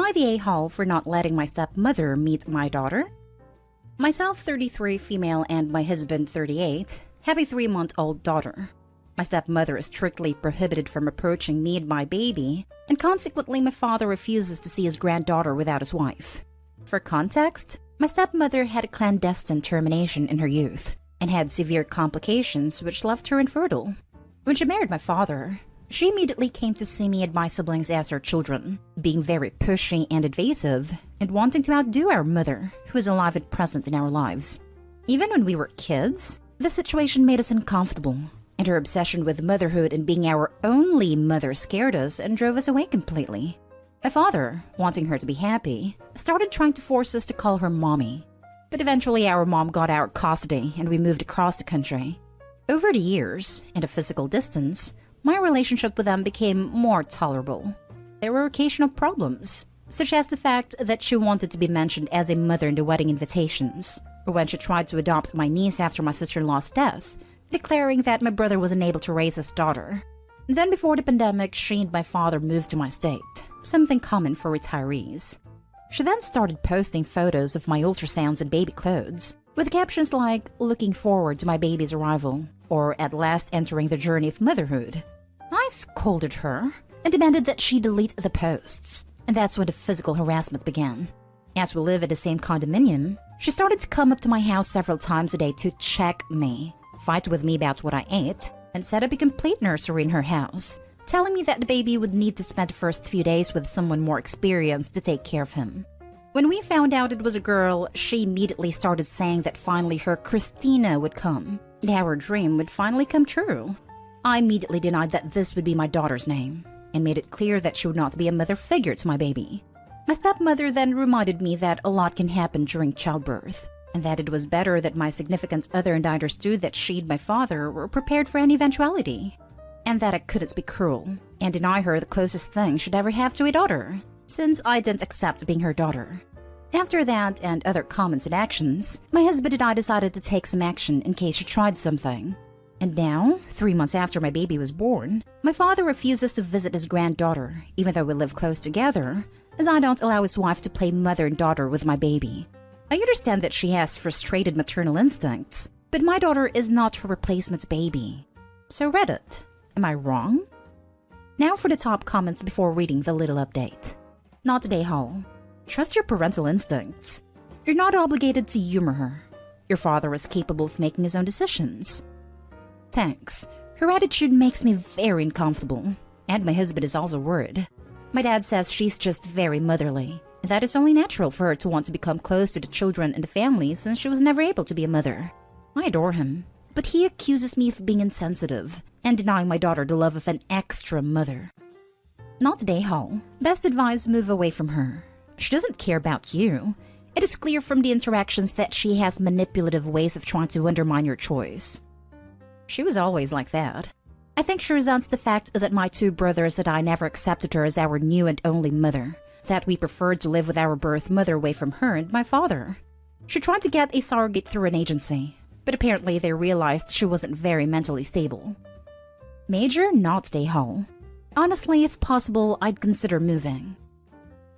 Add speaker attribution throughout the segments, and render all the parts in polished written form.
Speaker 1: Am I the a-hole for not letting my stepmother meet my daughter? Myself, 33, female, and my husband, 38, have a 3-month-old daughter. My stepmother is strictly prohibited from approaching me and my baby, and consequently my father refuses to see his granddaughter without his wife. For context, my stepmother had a clandestine termination in her youth, and had severe complications which left her infertile. When she married my father, she immediately came to see me and my siblings as her children, being very pushy and invasive, and wanting to outdo our mother, who is alive and present in our lives. Even when we were kids, the situation made us uncomfortable, and her obsession with motherhood and being our only mother scared us and drove us away completely. My father, wanting her to be happy, started trying to force us to call her mommy. But eventually our mom got our custody and we moved across the country. Over the years, and a physical distance, my relationship with them became more tolerable. There were occasional problems, such as the fact that she wanted to be mentioned as a mother in the wedding invitations, or when she tried to adopt my niece after my sister-in-law's death, declaring that my brother was unable to raise his daughter. Then before the pandemic, she and my father moved to my state, something common for retirees. She then started posting photos of my ultrasounds and baby clothes, with captions like, "Looking forward to my baby's arrival," or "At last entering the journey of motherhood." I scolded her and demanded that she delete the posts, and that's when the physical harassment began. As we live at the same condominium, she started to come up to my house several times a day to check me, fight with me about what I ate, and set up a complete nursery in her house, telling me that the baby would need to spend the first few days with someone more experienced to take care of him. When we found out it was a girl, she immediately started saying that finally her Christina would come, and our dream would finally come true. I immediately denied that this would be my daughter's name, and made it clear that she would not be a mother figure to my baby. My stepmother then reminded me that a lot can happen during childbirth, and that it was better that my significant other and I understood that she and my father were prepared for any eventuality, and that I couldn't be cruel and deny her the closest thing she'd ever have to a daughter, since I didn't accept being her daughter. After that and other comments and actions, my husband and I decided to take some action in case she tried something. And now, 3 months after my baby was born, my father refuses to visit his granddaughter, even though we live close together, as I don't allow his wife to play mother and daughter with my baby. I understand that she has frustrated maternal instincts, but my daughter is not her replacement baby. So Reddit, am I wrong? Now for the top comments before reading the little update. Not today, Hall. Trust your parental instincts. You're not obligated to humor her. Your father is capable of making his own decisions. Thanks. Her attitude makes me very uncomfortable. And my husband is also worried. My dad says she's just very motherly. That is only natural for her to want to become close to the children and the family since she was never able to be a mother. I adore him, but he accuses me of being insensitive and denying my daughter the love of an extra mother. Not today, Hall. Best advice, move away from her. She doesn't care about you. It is clear from the interactions that she has manipulative ways of trying to undermine your choice. She was always like that. I think she resents the fact that my 2 brothers and I never accepted her as our new and only mother, that we preferred to live with our birth mother away from her and my father. She tried to get a surrogate through an agency, but apparently they realized she wasn't very mentally stable. Major not day Hall. Honestly, if possible, I'd consider moving.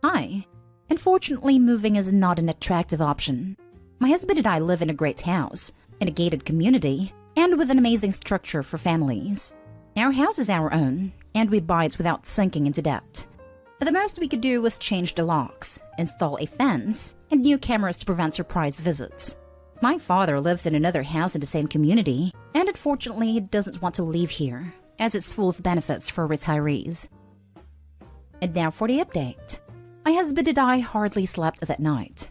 Speaker 1: Hi. Unfortunately, moving is not an attractive option. My husband and I live in a great house, in a gated community, and with an amazing structure for families. Our house is our own, and we buy it without sinking into debt. The most we could do was change the locks, install a fence, and new cameras to prevent surprise visits. My father lives in another house in the same community, and unfortunately doesn't want to leave here, as it's full of benefits for retirees. And now for the update. My husband and I hardly slept that night.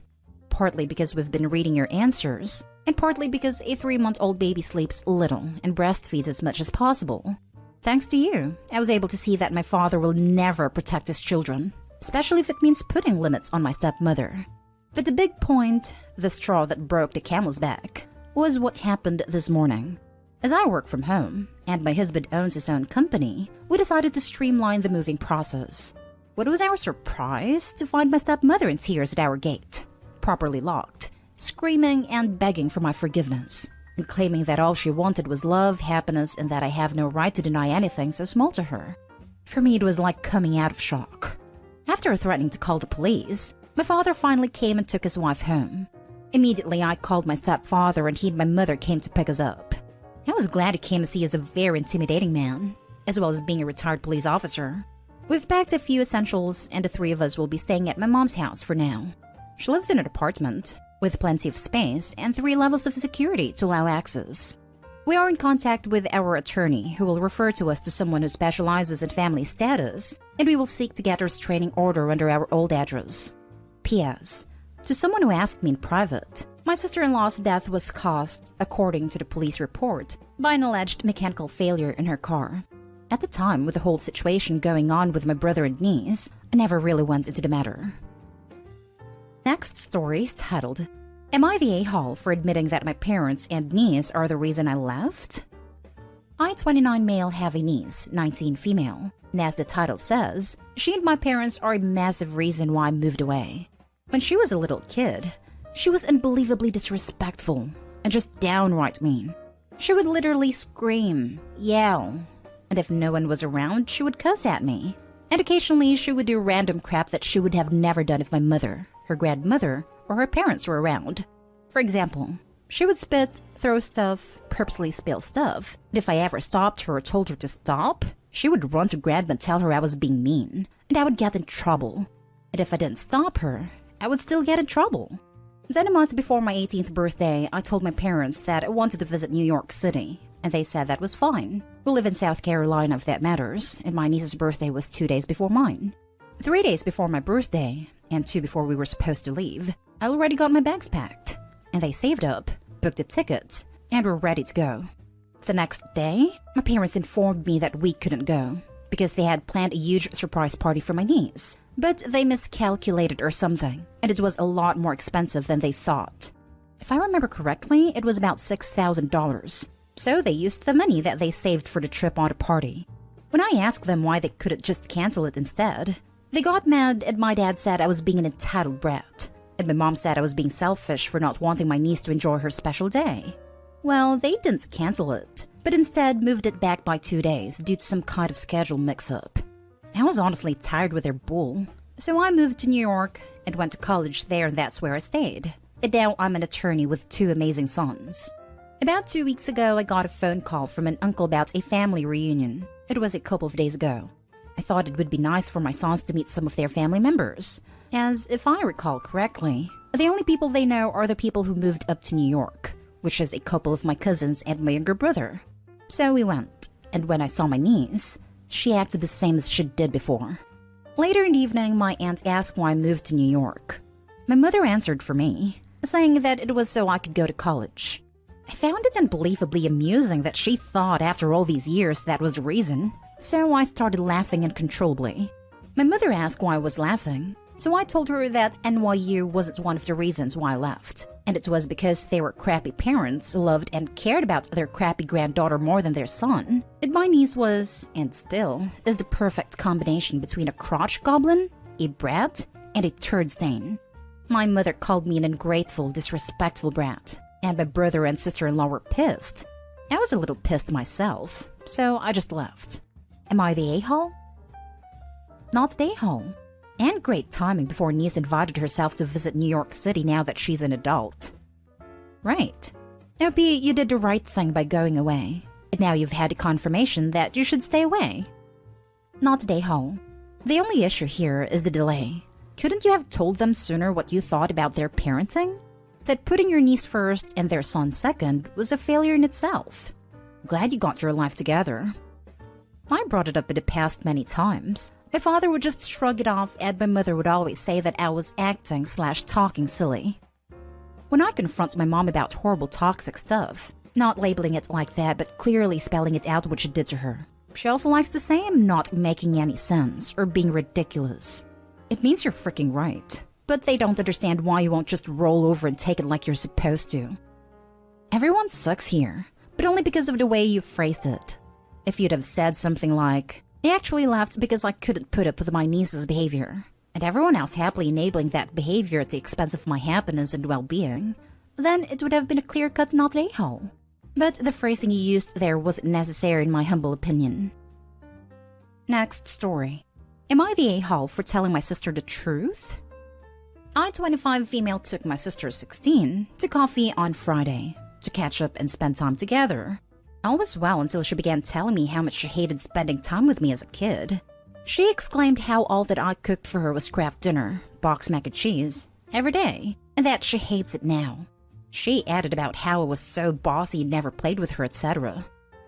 Speaker 1: Partly because we've been reading your answers, and partly because a 3-month-old baby sleeps little and breastfeeds as much as possible. Thanks to you, I was able to see that my father will never protect his children, especially if it means putting limits on my stepmother. But the big point, the straw that broke the camel's back, was what happened this morning. As I work from home, and my husband owns his own company, we decided to streamline the moving process. What was our surprise to find my stepmother in tears at our gate, properly locked, screaming and begging for my forgiveness, and claiming that all she wanted was love, happiness, and that I have no right to deny anything so small to her. For me, it was like coming out of shock. After threatening to call the police, my father finally came and took his wife home. Immediately, I called my stepfather and he and my mother came to pick us up. I was glad he came as he is a very intimidating man, as well as being a retired police officer. We've packed a few essentials and the three of us will be staying at my mom's house for now. She lives in an apartment with plenty of space and 3 levels of security to allow access. We are in contact with our attorney who will refer to us to someone who specializes in family status, and we will seek to get a restraining order under our old address. P.S. To someone who asked me in private, my sister-in-law's death was caused, according to the police report, by an alleged mechanical failure in her car. At the time, with the whole situation going on with my brother and niece, I never really went into the matter. Next story is titled, Am I the a-hole for admitting that my parents and niece are the reason I left? I, 29 male, have a niece, 19 female, and as the title says, she and my parents are a massive reason why I moved away. When she was a little kid, she was unbelievably disrespectful and just downright mean. She would literally scream, yell, and if no one was around, she would cuss at me. And occasionally, she would do random crap that she would have never done if my mother, her grandmother, or her parents were around. For example, she would spit, throw stuff, purposely spill stuff. And if I ever stopped her or told her to stop, she would run to Grandma and tell her I was being mean, and I would get in trouble. And if I didn't stop her, I would still get in trouble. Then a month before my 18th birthday, I told my parents that I wanted to visit New York City, and they said that was fine. We live in South Carolina if that matters, and my niece's birthday was 2 days before mine. 3 days before my birthday, and 2 before we were supposed to leave, I already got my bags packed, and they saved up, booked the tickets, and were ready to go. The next day, my parents informed me that we couldn't go, because they had planned a huge surprise party for my niece, but they miscalculated or something, and it was a lot more expensive than they thought. If I remember correctly, it was about $6,000. So they used the money that they saved for the trip on the party. When I asked them why they couldn't just cancel it instead, they got mad and my dad said I was being an entitled brat. And my mom said I was being selfish for not wanting my niece to enjoy her special day. Well, they didn't cancel it, but instead moved it back by 2 days due to some kind of schedule mix-up. I was honestly tired with their bull, so I moved to New York and went to college there and that's where I stayed. And now I'm an attorney with 2 amazing sons. About 2 weeks ago, I got a phone call from an uncle about a family reunion. It was a couple of days ago. I thought it would be nice for my sons to meet some of their family members, as if I recall correctly, the only people they know are the people who moved up to New York, which is a couple of my cousins and my younger brother. So we went, and when I saw my niece, she acted the same as she did before. Later in the evening, my aunt asked why I moved to New York. My mother answered for me, saying that it was so I could go to college. I found it unbelievably amusing that she thought after all these years that was the reason, so I started laughing uncontrollably. My mother asked why I was laughing, so I told her that NYU wasn't one of the reasons why I left, and it was because they were crappy parents who loved and cared about their crappy granddaughter more than their son, and my niece was, and still, is the perfect combination between a crotch goblin, a brat, and a turd stain. My mother called me an ungrateful, disrespectful brat, and my brother and sister-in-law were pissed. I was a little pissed myself, so I just left. Am I the a-hole? Not the a-hole. And great timing before niece invited herself to visit New York City now that she's an adult. Right. OP, you did the right thing by going away. And now you've had a confirmation that you should stay away. Not the a-hole. The only issue here is the delay. Couldn't you have told them sooner what you thought about their parenting? That putting your niece first and their son second was a failure in itself. Glad you got your life together. I brought it up in the past many times. My father would just shrug it off and my mother would always say that I was acting/talking silly. When I confront my mom about horrible toxic stuff, not labeling it like that but clearly spelling it out what she did to her, she also likes to say I'm not making any sense or being ridiculous. It means you're freaking right. But they don't understand why you won't just roll over and take it like you're supposed to. Everyone sucks here, but only because of the way you phrased it. If you'd have said something like, I actually left because I couldn't put up with my niece's behavior, and everyone else happily enabling that behavior at the expense of my happiness and well-being, then it would have been a clear-cut not a-hole. But the phrasing you used there wasn't necessary in my humble opinion. Next story. Am I the a-hole for telling my sister the truth? I, 25 female, took my sister, 16, to coffee on Friday to catch up and spend time together. All was well until she began telling me how much she hated spending time with me as a kid. She exclaimed how all that I cooked for her was Kraft dinner, boxed mac and cheese, every day, and that she hates it now. She added about how I was so bossy and never played with her, etc.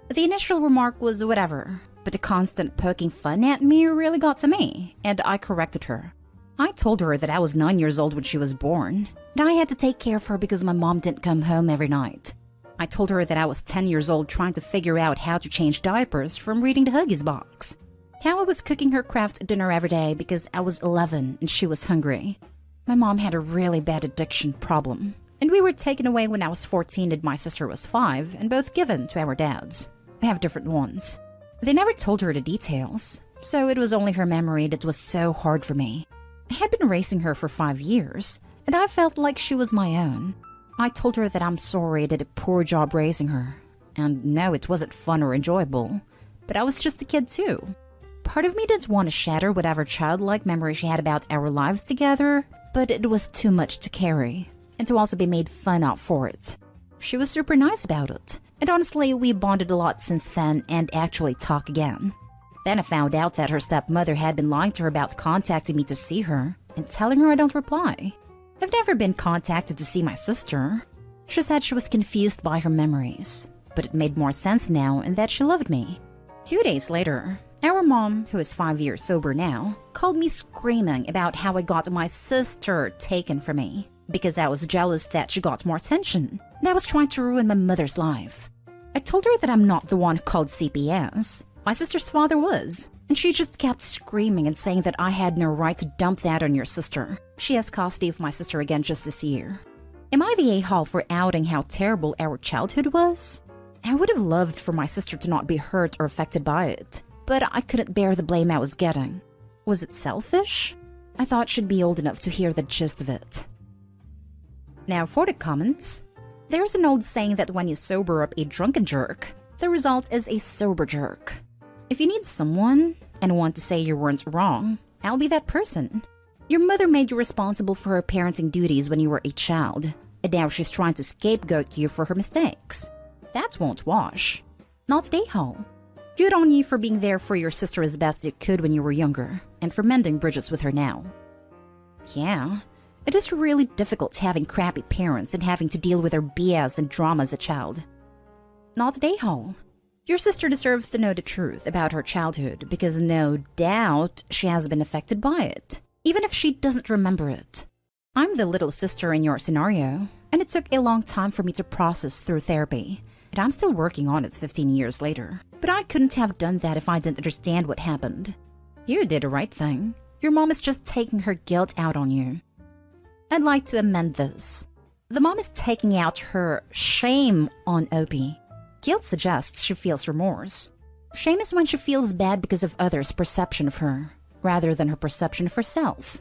Speaker 1: The initial remark was whatever, but the constant poking fun at me really got to me, and I corrected her. I told her that I was 9 years old when she was born, and I had to take care of her because my mom didn't come home every night. I told her that I was 10 years old trying to figure out how to change diapers from reading the Huggies box. How I was cooking her Kraft dinner every day because I was 11 and she was hungry. My mom had a really bad addiction problem, and we were taken away when I was 14 and my sister was 5, and both given to our dads. We have different ones. They never told her the details, so it was only her memory that was so hard for me. I had been raising her for 5 years, and I felt like she was my own. I told her that I'm sorry I did a poor job raising her, and no, it wasn't fun or enjoyable, but I was just a kid too. Part of me didn't want to shatter whatever childlike memory she had about our lives together, but it was too much to carry, and to also be made fun of for it. She was super nice about it, and honestly, we bonded a lot since then and actually talk again. Then I found out that her stepmother had been lying to her about contacting me to see her, and telling her I don't reply. I've never been contacted to see my sister. She said she was confused by her memories, but it made more sense now and that she loved me. 2 days later, our mom, who is 5 years sober now, called me screaming about how I got my sister taken from me because I was jealous that she got more attention and I was trying to ruin my mother's life. I told her that I'm not the one who called CPS. My sister's father was, and she just kept screaming and saying that I had no right to dump that on your sister. She has custody of my sister again just this year. Am I the a-hole for outing how terrible our childhood was? I would have loved for my sister to not be hurt or affected by it, but I couldn't bear the blame I was getting. Was it selfish? I thought she'd be old enough to hear the gist of it. Now for the comments. There's an old saying that when you sober up a drunken jerk, the result is a sober jerk. If you need someone and want to say you weren't wrong, I'll be that person. Your mother made you responsible for her parenting duties when you were a child, and now she's trying to scapegoat you for her mistakes. That won't wash. Not an a-hole. Good on you for being there for your sister as best you could when you were younger, and for mending bridges with her now. Yeah, it is really difficult having crappy parents and having to deal with their BS and drama as a child. Not an a-hole. Your sister deserves to know the truth about her childhood because no doubt she has been affected by it, even if she doesn't remember it. I'm the little sister in your scenario, and it took a long time for me to process through therapy, and I'm still working on it 15 years later. But I couldn't have done that if I didn't understand what happened. You did the right thing. Your mom is just taking her guilt out on you. I'd like to amend this. The mom is taking out her shame on Opie. Guilt suggests she feels remorse. Shame is when she feels bad because of others' perception of her, rather than her perception of herself.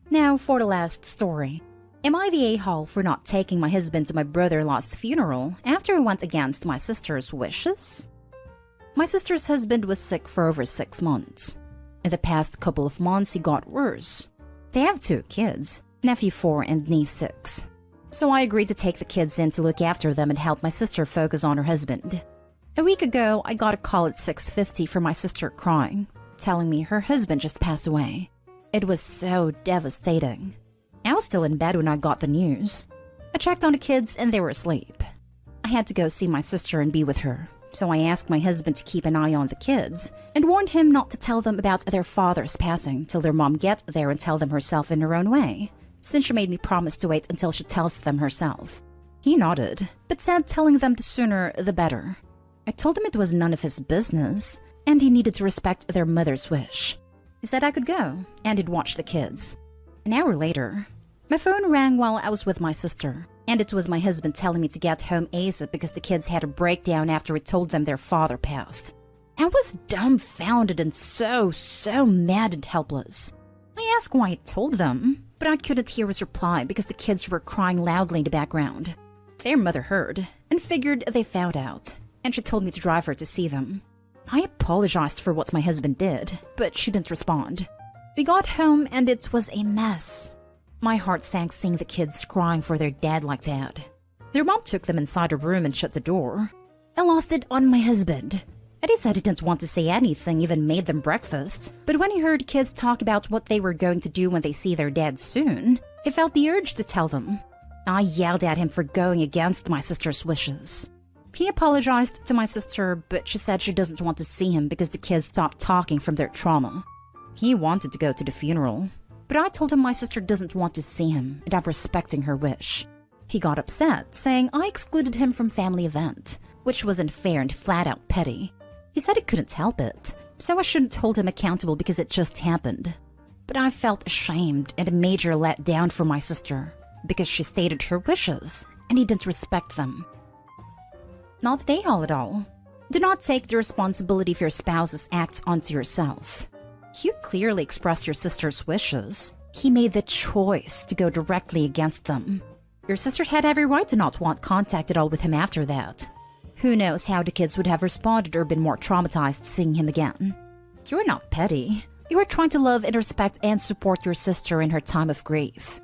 Speaker 1: Now for the last story. Am I the a-hole for not taking my husband to my brother-in-law's funeral after I went against my sister's wishes? My sister's husband was sick for over 6 months. In the past couple of months, he got worse. They have 2 kids, nephew 4 and niece 6. So I agreed to take the kids in to look after them and help my sister focus on her husband. A week ago, I got a call at 6:50 from my sister crying, telling me her husband just passed away. It was so devastating. I was still in bed when I got the news. I checked on the kids and they were asleep. I had to go see my sister and be with her, so I asked my husband to keep an eye on the kids and warned him not to tell them about their father's passing till their mom gets there and tell them herself in her own way, since she made me promise to wait until she tells them herself. He nodded, but said telling them the sooner the better. I told him it was none of his business, and he needed to respect their mother's wish. He said I could go, and he'd watch the kids. An hour later, my phone rang while I was with my sister, and it was my husband telling me to get home ASAP because the kids had a breakdown after I told them their father passed. I was dumbfounded and so mad and helpless. I asked why I told them, but I couldn't hear his reply because the kids were crying loudly in the background. Their mother heard and figured they found out, and she told me to drive her to see them. I apologized for what my husband did, but she didn't respond. We got home and it was a mess. My heart sank seeing the kids crying for their dad like that. Their mom took them inside a room and shut the door. I lost it on my husband. And he said he didn't want to say anything, even made them breakfast. But when he heard kids talk about what they were going to do when they see their dad soon, he felt the urge to tell them. I yelled at him for going against my sister's wishes. He apologized to my sister, but she said she doesn't want to see him because the kids stopped talking from their trauma. He wanted to go to the funeral, but I told him my sister doesn't want to see him and I'm respecting her wish. He got upset, saying I excluded him from family event, which was unfair and flat out petty. He said he couldn't help it, so I shouldn't hold him accountable because it just happened. But I felt ashamed and a major letdown for my sister because she stated her wishes and he didn't respect them. Not day-haul at all. Do not take the responsibility for your spouse's acts onto yourself. You clearly expressed your sister's wishes. He made the choice to go directly against them. Your sister had every right to not want contact at all with him after that. Who knows how the kids would have responded or been more traumatized seeing him again. You're not petty. You are trying to love and respect and support your sister in her time of grief.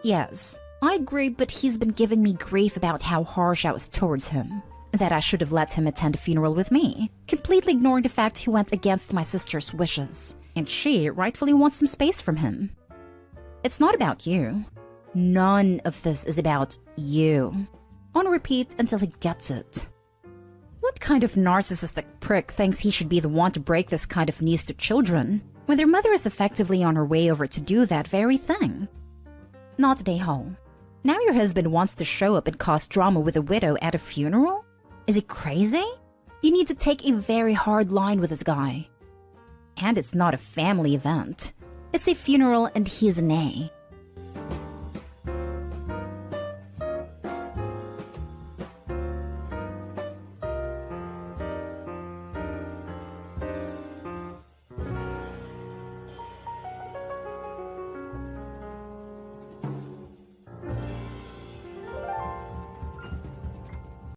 Speaker 1: Yes, I agree, but he's been giving me grief about how harsh I was towards him. That I should have let him attend a funeral with me, completely ignoring the fact he went against my sister's wishes, and she rightfully wants some space from him. It's not about you. None of this is about you. On repeat until he gets it. What kind of narcissistic prick thinks he should be the one to break this kind of news to children, when their mother is effectively on her way over to do that very thing? Not day-haul. Now your husband wants to show up and cause drama with a widow at a funeral? Is he crazy? You need to take a very hard line with this guy. And it's not a family event. It's a funeral and he's an A.